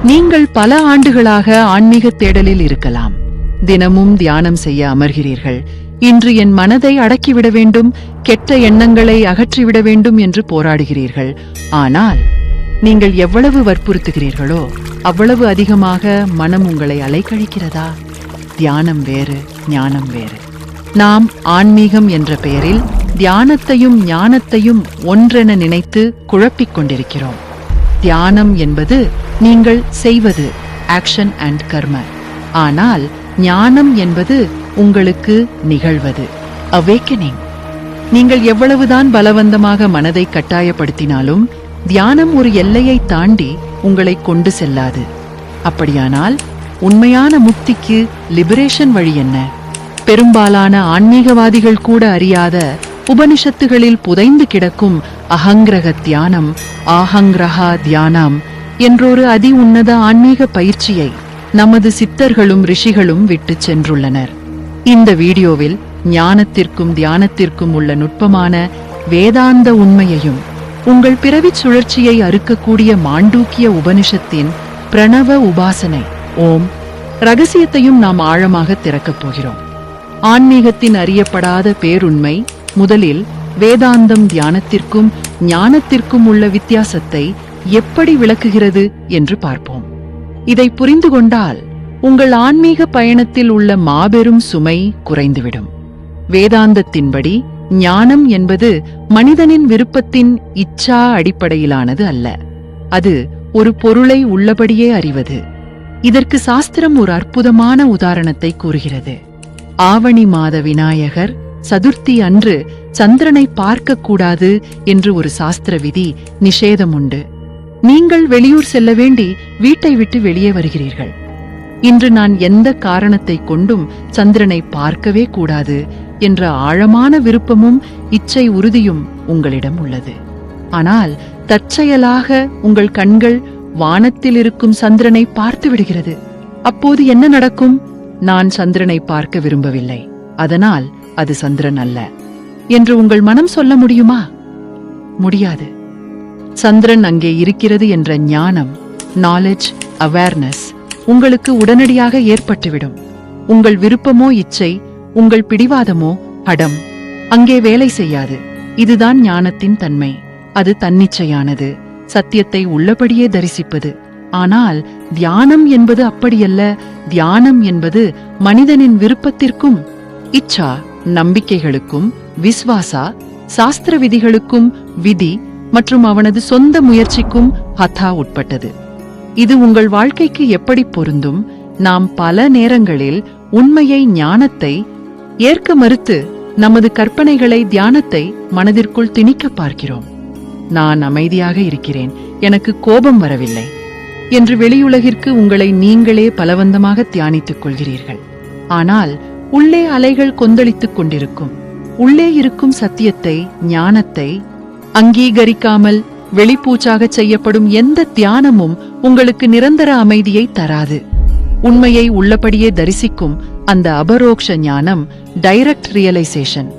நீங்கள் பல ஆண்டுகளாக ஆன்மீக தேடலில் இருக்கலாம். தினமும் தியானம் செய்ய அமர்கிறீர்கள். இன்று என் மனதை அடக்கிவிட வேண்டும், கெட்ட எண்ணங்களை அகற்றிவிட வேண்டும் என்று போராடுகிறீர்கள். ஆனால் நீங்கள் எவ்வளவு வற்புறுத்துகிறீர்களோ அவ்வளவு அதிகமாக மனம் உங்களை அலைக்கழிக்கிறதா? தியானம் வேறு, ஞானம் வேறு. நாம் ஆன்மீகம் என்ற பெயரில் தியானத்தையும் ஞானத்தையும் ஒன்றென நினைத்து குழப்பிக் கொண்டிருக்கிறோம். தியானம் என்பது நீங்கள் செய்வது, ஆக்ஷன் அண்ட் கர்ம. ஆனால் ஞானம் என்பது உங்களுக்கு நிகழ்வது, அவேக்கனிங். நீங்கள் எவ்வளவுதான் பலவந்தமாக மனதை கட்டாயப்படுத்தினாலும் தியானம் ஒரு எல்லையை தாண்டி உங்களை கொண்டு செல்லாது. அப்படியானால் உண்மையான முக்திக்கு லிபரேஷன் வழி என்ன? பெரும்பாலான ஆன்மீகவாதிகள் கூட அறியாத உபனிஷத்துகளில் புதைந்து கிடக்கும் அகங்கிரக தியானம், ஆஹங்கிரஹா தியானம் என்றொரு அதி உன்னத ஆன்மீக பயிற்சியை நமது சித்தர்களும் ரிஷிகளும் விட்டு சென்றுள்ளனர். இந்த வீடியோவில் ஞானத்திற்கும் தியானத்திற்கும் உள்ள நுட்பமான வேதாந்த உண்மையையும் உங்கள் பிறவிச் சுழற்சியை அறுக்கக்கூடிய மாண்டூக்கிய உபனிஷத்தின் பிரணவ உபாசனை ஓம் ரகசியத்தையும் நாம் ஆழமாக திறக்கப் போகிறோம். ஆன்மீகத்தின் அறியப்படாத பேருண்மை முதலில் வேதாந்தம் தியானத்திற்கும் ஞானத்திற்கும் உள்ள வித்தியாசத்தை எப்படி விளக்குகிறது என்று பார்ப்போம். இதை புரிந்து கொண்டால் உங்கள் ஆன்மீக பயணத்தில் உள்ள மாபெரும் சுமை குறைந்துவிடும். வேதாந்தத்தின்படி ஞானம் என்பது மனிதனின் விருப்பத்தின் இச்சா அடிப்படையிலானது அல்ல. அது ஒரு பொருளை உள்ளபடியே அறிவது. இதற்கு சாஸ்திரம் ஒரு அற்புதமான உதாரணத்தை கூறுகிறது. ஆவணி மாத விநாயகர் சதுர்த்தி அன்று சந்திரனை பார்க்கக்கூடாது என்று ஒரு சாஸ்திர விதி நிஷேதம் உண்டு. நீங்கள் வெளியூர் செல்ல வேண்டி வீட்டை விட்டு வெளியே வருகிறீர்கள். இன்று நான் எந்த காரணத்தை கொண்டும் சந்திரனை பார்க்கவே கூடாது என்ற ஆழமான விருப்பமும் இச்சை உறுதியும் உங்களிடம் உள்ளது. ஆனால் தற்செயலாக உங்கள் கண்கள் வானத்தில் இருக்கும் சந்திரனை பார்த்து விடுகிறது. அப்போது என்ன நடக்கும்? நான் சந்திரனை பார்க்க விரும்பவில்லை, அதனால் அது சந்திரன் அல்ல என்று உங்கள் மனம் சொல்ல முடியுமா? முடியாது. சந்திரன் அங்கே இருக்கிறது என்ற ஞானம், நாலேஜ், அவேர்னஸ் உங்களுக்கு உடனடியாக ஏற்பட்டுவிடும். உங்கள் விருப்பமோ இச்சை, உங்கள் பிடிவாதமோ அடம் அங்கே வேலை செய்யாது. இதுதான் ஞானத்தின் தன்மை. அது தன்னிச்சையானது, சத்தியத்தை உள்ளபடியே தரிசிப்பது. ஆனால் தியானம் என்பது அப்படியல்ல. தியானம் என்பது மனிதனின் விருப்பத்திற்கும் இச்சா, நம்பிக்கைகளுக்கும் விஸ்வாசா, சாஸ்திர விதிகளுக்கும் விதி மற்றும் அவனது சொந்த முயற்சிக்கும் ஹதா உட்பட்டது. இது உங்கள் வாழ்க்கைக்கு எப்படி பொருந்தும்? நாம் பல நேரங்களில் உண்மையை, ஞானத்தை ஏற்க மறுத்து நமது கற்பனைகளை, தியானத்தை மனதிற்குள் திணிக்க பார்க்கிறோம். நான் அமைதியாக இருக்கிறேன், எனக்கு கோபம் வரவில்லை என்று வெளியுலகிற்கு உங்களை நீங்களே பலவந்தமாக தியானித்துக் கொள்கிறீர்கள். ஆனால் உள்ளே அலைகள் கொந்தளித்துக் கொண்டிருக்கும். உள்ளே இருக்கும் சத்தியத்தை, ஞானத்தை அங்கீகரிக்காமல் வெளிப்பூச்சாக செய்யப்படும் எந்த தியானமும் உங்களுக்கு நிரந்தர அமைதியை தராது. உண்மையை உள்ளபடியே தரிசிக்கும் அந்த அபரோக்ஷ ஞானம், டைரக்ட் ரியலைசேஷன்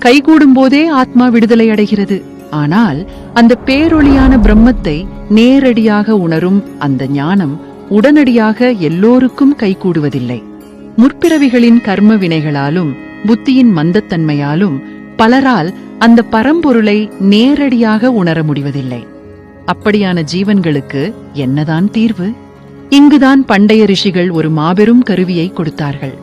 கைகூடும் போதே ஆத்மா விடுதலை அடைகிறது. ஆனால் அந்த பேரொளியான பிரம்மத்தை நேரடியாக உணரும் அந்த ஞானம் உடனடியாக எல்லோருக்கும் கைகூடுவதில்லை. முற்பிறவிகளின் கர்ம வினைகளாலும் புத்தியின் மந்தத்தன்மையாலும் பலரால் அந்த பரம்பொருளை நேரடியாக உணர முடிவதில்லை. அப்படியான ஜீவன்களுக்கு என்னதான் தீர்வு? இங்குதான் பண்டைய ரிஷிகள் ஒரு மாபெரும் கருவியை கொடுத்தார்கள்.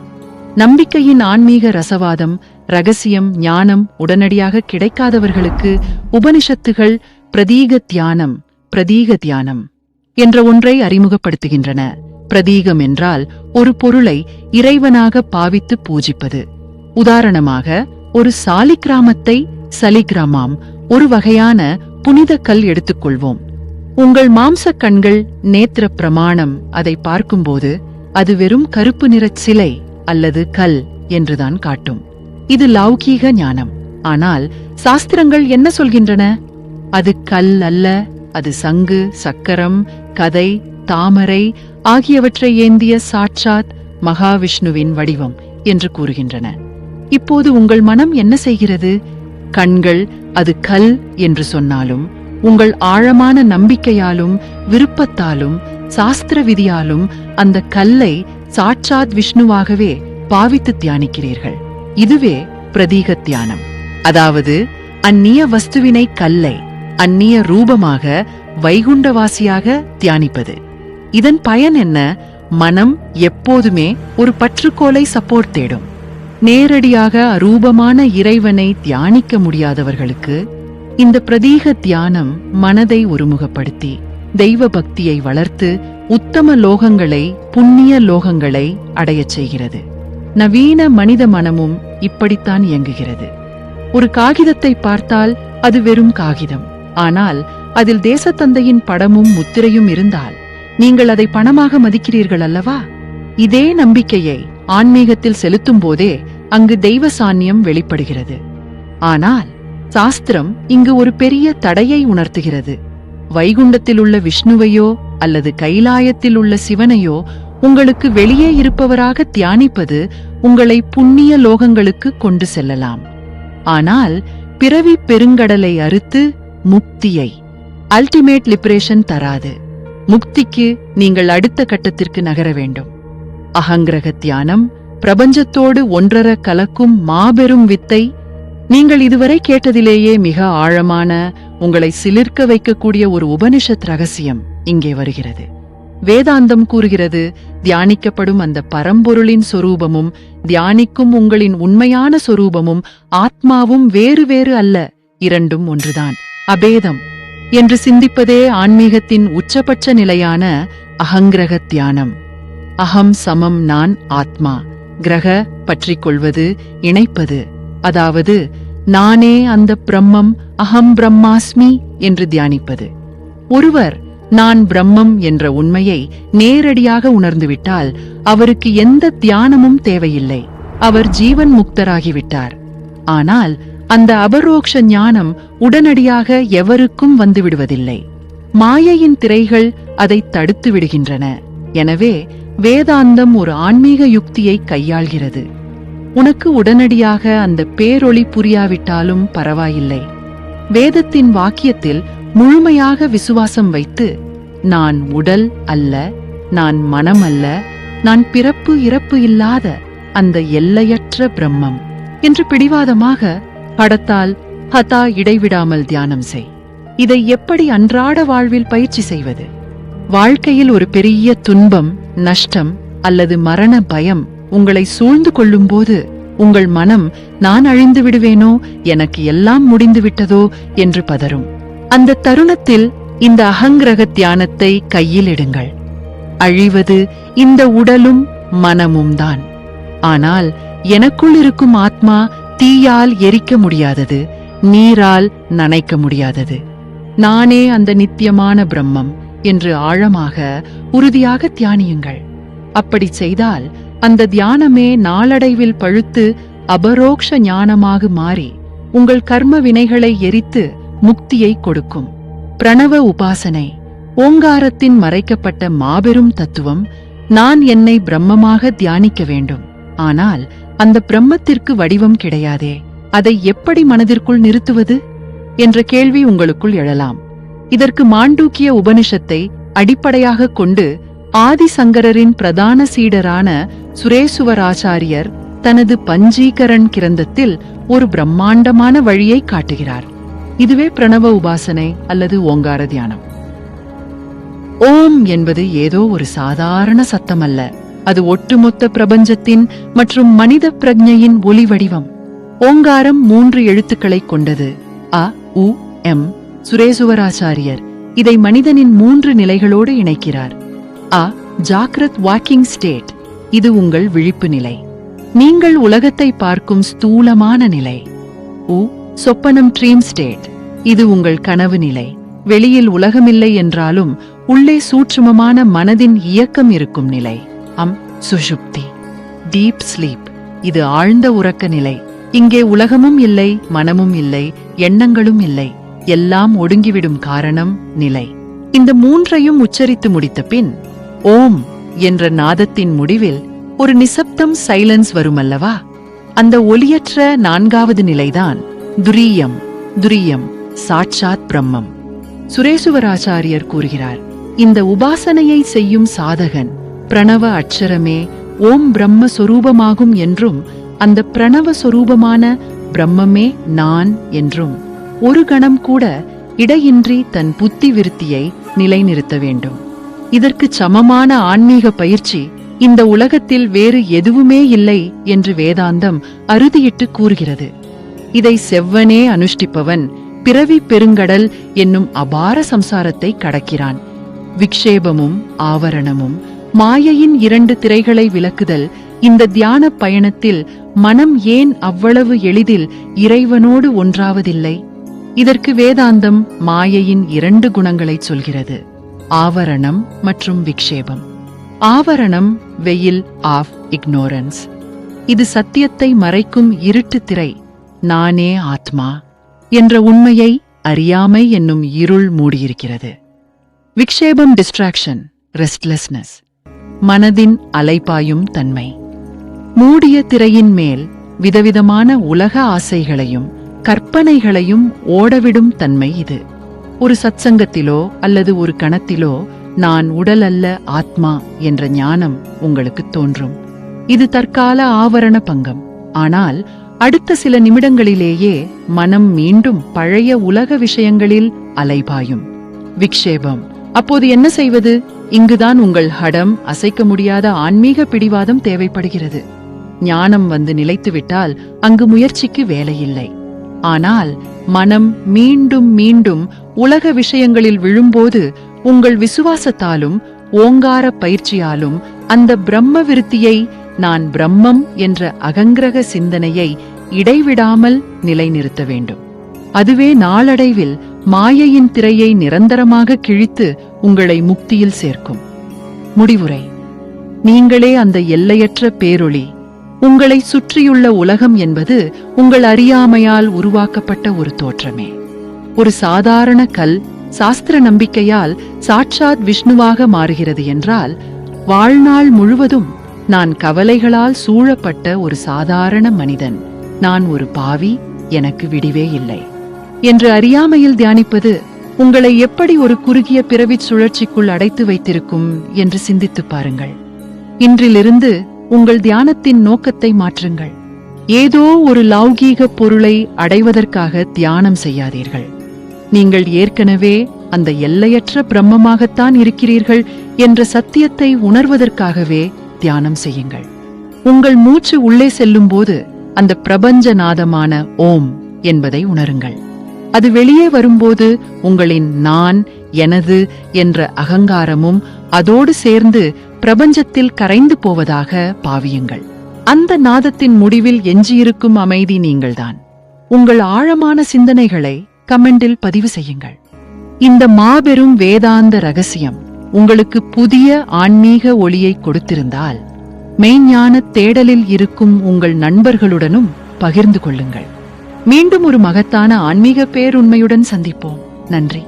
நம்பிக்கையின் ஆன்மீக ரசவாதம், ரகசியம், ஞானம் உடனடியாக கிடைக்காதவர்களுக்கு உபனிஷத்துகள் பிரதீக தியானம் என்ற ஒன்றை அறிமுகப்படுத்துகின்றன. பிரதீகம் என்றால் ஒரு பொருளை இறைவனாக பாவித்து பூஜிப்பது. உதாரணமாக ஒரு சாலிக்கிராமத்தை, சலிகிராமம் ஒரு வகையான புனித கல் எடுத்துக்கொள்வோம். உங்கள் மாம்ச கண்கள், நேத்திர பிரமாணம் அதை பார்க்கும்போது அது வெறும் கருப்பு நிறச் சிலை அல்லது கல் என்றுதான் காட்டும். இது லௌகீக ஞானம். ஆனால் சாஸ்திரங்கள் என்ன சொல்கின்றன? அது கல் அல்ல, அது சங்கு, சக்கரம், கதை, தாமரை ஆகியவற்றை ஏந்திய சாட்சாத் மகாவிஷ்ணுவின் வடிவம் என்று கூறுகின்றன. இப்போது உங்கள் மனம் என்ன செய்கிறது? கண்கள் அது கல் என்று சொன்னாலும் உங்கள் ஆழமான நம்பிக்கையாலும் விருப்பத்தாலும் சாஸ்திர விதியாலும் அந்த கல்லை சாட்சாத் விஷ்ணுவாகவே பாவித்து தியானிக்கிறீர்கள். இதுவே பிரதீக தியானம். அதாவது அந்நிய வஸ்துவினை கல்லை அந்நிய ரூபமாக வைகுண்டவாசியாக தியானிப்பது. இதன் பயன் என்ன? மனம் எப்போதுமே ஒரு பற்றுக்கோலை சப்போர்ட் தேடும். நேரடியாக அரூபமான இறைவனை தியானிக்க முடியாதவர்களுக்கு இந்த பிரதீக தியானம் மனதை ஒருமுகப்படுத்தி தெய்வ பக்தியை வளர்த்து உத்தம லோகங்களை, புண்ணிய லோகங்களை அடையச் செய்கிறது. நவீன மனித மனமும் இப்படித்தான் இயங்குகிறது. ஒரு காகிதத்தை பார்த்தால் அது வெறும் காகிதம். ஆனால் அதில் தேசத்தந்தையின் படமும் முத்திரையும் இருந்தால் நீங்கள் அதை பணமாக மதிக்கிறீர்கள் அல்லவா? இதே நம்பிக்கையை ஆன்மீகத்தில் செலுத்தும் போதே அங்கு தெய்வ சாநியம் வெளிப்படுகிறது. ஆனால் சாஸ்திரம் இங்கு ஒரு பெரிய தடையை உணர்த்துகிறது. வைகுண்டத்தில் உள்ள விஷ்ணுவையோ அல்லது கைலாயத்தில் உள்ள சிவனையோ உங்களுக்கு வெளியே இருப்பவராக தியானிப்பது உங்களை புண்ணிய லோகங்களுக்கு கொண்டு செல்லலாம். ஆனால் பிறவி பெருங்கடலை அறுத்து முக்தியை, அல்டிமேட் லிபரேஷன் தராது. முக்திக்கு நீங்கள் அடுத்த கட்டத்திற்கு நகர வேண்டும். அகங்கிரக தியானம் பிரபஞ்சத்தோடு ஒன்றர கலக்கும் மாபெரும் வித்தை. நீங்கள் இதுவரை கேட்டதிலேயே மிக ஆழமான, உங்களை சிலிர்க்க வைக்கக்கூடிய ஒரு உபனிஷத் ரகசியம் இங்கே வருகிறது. வேதாந்தம் கூறுகிறது, தியானிக்கப்படும் அந்த பரம்பொருளின் சொரூபமும் தியானிக்கும் உங்களின் உண்மையான சொரூபமும் ஆத்மாவும் வேறு வேறு அல்ல, இரண்டும் ஒன்றுதான், அபேதம் என்று சிந்திப்பதே ஆன்மீகத்தின் உச்சபட்ச நிலையான அகங்கிரக தியானம். அகம் சமம் நான் ஆத்மா, கிரக பற்றிக் கொள்வது, இணைப்பது. அதாவது நானே அந்த பிரம்மம், அகம் பிரம்மாஸ்மி என்று தியானிப்பது. ஒருவர் நான் பிரம்மம் என்ற உண்மையை நேரடியாக உணர்ந்துவிட்டால் அவருக்கு எந்த தியானமும் தேவையில்லை. அவர் ஜீவன் முக்தராகிவிட்டார். ஆனால் அந்த அபரோக்ஷ ஞானம் உடனடியாக எவருக்கும் வந்துவிடுவதில்லை. மாயையின் திரைகள் அதை தடுத்து விடுகின்றன. எனவே வேதாந்தம் ஒரு ஆன்மீக யுக்தியை கையாள்கிறது. உனக்கு உடனடியாக அந்த பேரொளி புரியாவிட்டாலும் பரவாயில்லை. வேதத்தின் வாக்கியத்தில் முழுமையாக விசுவாசம் வைத்து, நான் உடல் அல்ல, நான் மனம் அல்ல, நான் பிறப்பு இறப்பு இல்லாத அந்த எல்லையற்ற பிரம்மம் என்று பிடிவாதமாக படத்தால் ஹதா இடைவிடாமல் தியானம் செய். இதை எப்படி அன்றாட வாழ்வில் பயிற்சி செய்வது? வாழ்க்கையில் ஒரு பெரிய துன்பம், நஷ்டம் அல்லது மரண பயம் உங்களை சூழ்ந்து கொள்ளும்போது உங்கள் மனம், நான் அழிந்து விடுவேனோ, எனக்கு எல்லாம் முடிந்து விட்டதோ என்று பதறும். அந்த தருணத்தில் இந்த அகங்கிரக தியானத்தை கையில் எடுங்கள். அழிவது இந்த உடலும் மனமும் தான். ஆனால் எனக்குள் இருக்கும் ஆத்மா தீயால் எரிக்க முடியாதது, நீரால் நனைக்க முடியாதது. நானே அந்த நித்தியமான பிரம்மம் என்று ஆழமாக, உறுதியாக தியானியுங்கள். அப்படி செய்தால் அந்த தியானமே நாளடைவில் பழுத்து அபரோக்ஷ ஞானமாக மாறி உங்கள் கர்ம வினைகளை எரித்து முக்தியை கொடுக்கும். பிரணவ உபாசனை, ஓங்காரத்தின் மறைக்கப்பட்ட மாபெரும் தத்துவம். நான் என்னை பிரம்மமாக தியானிக்க வேண்டும். ஆனால் அந்த பிரம்மத்திற்கு வடிவம் கிடையாதே, அதை எப்படி மனதிற்குள் நிறுத்துவது என்ற கேள்வி உங்களுக்குள் எழலாம். இதற்கு மாண்டூக்கிய உபனிஷத்தை அடிப்படையாக கொண்டு ஆதிசங்கரரின் பிரதான சீடரான சுரேசுவராச்சாரியர் தனது பஞ்சீகரன் கிரந்தத்தில் ஒரு பிரம்மாண்டமான வழியை காட்டுகிறார். இதுவே பிரணவ உபாசனை அல்லது ஓங்கார தியானம். ஓம் என்பது ஏதோ ஒரு சாதாரண சத்தம் அல்ல. அது ஒட்டுமொத்த பிரபஞ்சத்தின் மற்றும் மனித பிரக்ஞையின் ஒலி வடிவம். ஓங்காரம் 3 எழுத்துக்களை கொண்டது. அ, உ, எம். சுரேசுவராச்சாரியர் இதை மனிதனின் 3 நிலைகளோடு இணைக்கிறார். அ, ஜாக்ரத் வாக்கிங் ஸ்டேட், இது உங்கள் விழிப்பு நிலை, நீங்கள் உலகத்தை பார்க்கும் ஸ்தூலமான நிலை. உ, சொப்பனம் ட்ரீம் ஸ்டேட், இது உங்கள் கனவு நிலை. வெளியில் உலகமில்லை என்றாலும் உள்ளே சூட்சுமமான மனதின் இயக்கம் இருக்கும் நிலை. அம், சுஷுப்தி டீப் ஸ்லீப், இது ஆழ்ந்த உறக்க நிலை. இங்கே உலகமும் இல்லை, மனமும் இல்லை, எண்ணங்களும் இல்லை, எல்லாம் ஒடுங்கிவிடும் காரணம் நிலை. இந்த 3ஐயும் உச்சரித்து முடித்த பின் ஓம் என்ற நாதத்தின் முடிவில் ஒரு நிசப்தம், சைலன்ஸ் வருமல்லவா? அந்த ஒலியற்ற 4வது நிலைதான் துரியம். துரியம் சாட்சாத் பிரம்மம். சுரேசுவராச்சாரியர் கூறுகிறார், இந்த உபாசனையை செய்யும் சாதகன் பிரணவ அட்சரமே ஓம் பிரம்ம சொரூபமாகும் என்றும் அந்த பிரணவ சொரூபமான பிரம்மமே நான் என்றும் ஒரு கணம் கூட இடையின்றி தன் புத்தி விருத்தியை நிலைநிறுத்த வேண்டும். இதற்கு சமமான ஆன்மீக பயிற்சி இந்த உலகத்தில் வேறு எதுவுமே இல்லை என்று வேதாந்தம் அறுதியிட்டு கூறுகிறது. இதை செவ்வனே அனுஷ்டிப்பவன் பிறவி பெருங்கடல் என்னும் அபார சம்சாரத்தை கடக்கிறான். விக்ஷேபமும் ஆவரணமும் மாயையின் 2 திரைகளை விலக்குதல் இந்த தியான பயணத்தில் மனம் ஏன் அவ்வளவு எளிதில் இறைவனோடு ஒன்றாவதில்லை? இதற்கு வேதாந்தம் மாயையின் 2 குணங்களை சொல்கிறது, ஆவரணம் மற்றும் விக்ஷேபம். ஆவரணம் வெயில் ஆஃப் இக்னோரன்ஸ். இது சத்தியத்தை மறைக்கும் இருட்டு திரை. நானே ஆத்மா என்ற உண்மையை அறியாமை என்னும் இருள் மூடியிருக்கிறது. விக்ஷேபம் டிஸ்ட்ராக்ஷன், ரெஸ்ட்லெஸ்னஸ், மனதின் அலைபாயும் தன்மை. மூடிய திரையின் மேல் விதவிதமான உலக ஆசைகளையும் கற்பனைகளையும் ஓடவிடும் தன்மை இது. ஒரு சத்சங்கத்திலோ அல்லது ஒரு கணத்திலோ நான் உடல் அல்ல ஆத்மா என்ற ஞானம் உங்களுக்கு தோன்றும். இது தற்கால ஆவரண பங்கம். ஆனால் அடுத்த சில நிமிடங்களிலேயே மனம் மீண்டும் பழைய உலக விஷயங்களில் அலைபாயும். விக்ஷேபம். அப்போது என்ன செய்வது? இங்குதான் உங்கள் ஹடம் அசைக்க முடியாத ஆன்மீக பிடிவாதம் தேவைப்படுகிறது. ஞானம் வந்து நிலைத்துவிட்டால் அங்கு முயற்சிக்கு வேலையில்லை. ஆனால் மனம் மீண்டும் மீண்டும் உலக விஷயங்களில் விழும்போது உங்கள் விசுவாசத்தாலும் ஓங்கார பயிற்சியாலும் அந்த பிரம்ம விருத்தியை, நான் பிரம்மம் என்ற அகங்கிரக சிந்தனையை இடைவிடாமல் நிலைநிறுத்த வேண்டும். அதுவே நாளடைவில் மாயையின் திரையை நிரந்தரமாக கிழித்து உங்களை முக்தியில் சேர்க்கும். முடிவுரை. நீங்களே அந்த எல்லையற்ற பேரொளி. உங்களை சுற்றியுள்ள உலகம் என்பது உங்கள் அறியாமையால் உருவாக்கப்பட்ட ஒரு தோற்றமே. ஒரு சாதாரண கல் சாஸ்திர நம்பிக்கையால் சாட்சாத் விஷ்ணுவாக மாறுகிறது என்றால், வாழ்நாள் முழுவதும் நான் கவலைகளால் சூழப்பட்ட ஒரு சாதாரண மனிதன், நான் ஒரு பாவி, எனக்கு விடிவே இல்லை என்று அறியாமையில் தியானிப்பது உங்களை எப்படி ஒரு குறுகிய பிறவிச் சுழற்சிக்குள் அடைத்து வைத்திருக்கும் என்று சிந்தித்துப் பாருங்கள். இன்றிலிருந்து உங்கள் தியானத்தின் நோக்கத்தை மாற்றுங்கள். ஏதோ ஒரு லௌகீக பொருளை அடைவதற்காக தியானம் செய்யாதீர்கள். நீங்கள் ஏற்கனவே அந்த எல்லையற்ற பிரம்மமாகத்தான் இருக்கிறீர்கள் என்ற சத்தியத்தை உணர்வதற்காகவே தியானம் செய்யுங்கள். உங்கள் மூச்சு உள்ளே செல்லும்போது அந்த பிரபஞ்ச நாதமான ஓம் என்பதை உணருங்கள். அது வெளியே வரும்போது உங்களின் நான், எனது என்ற அகங்காரமும் அதோடு சேர்ந்து பிரபஞ்சத்தில் கரைந்து போவதாக பாவியுங்கள். அந்த நாதத்தின் முடிவில் எஞ்சியிருக்கும் அமைதி நீங்கள்தான். உங்கள் ஆழமான சிந்தனைகளை கமெண்டில் பதிவு செய்யுங்கள். இந்த மாபெரும் வேதாந்த ரகசியம் உங்களுக்கு புதிய ஆன்மீக ஒளியை கொடுத்திருந்தால், மெய்ஞான தேடலில் இருக்கும் உங்கள் நண்பர்களுடனும் பகிர்ந்து கொள்ளுங்கள். மீண்டும் ஒரு மகத்தான ஆன்மீக பேருண்மையுடன் சந்திப்போம். நன்றி.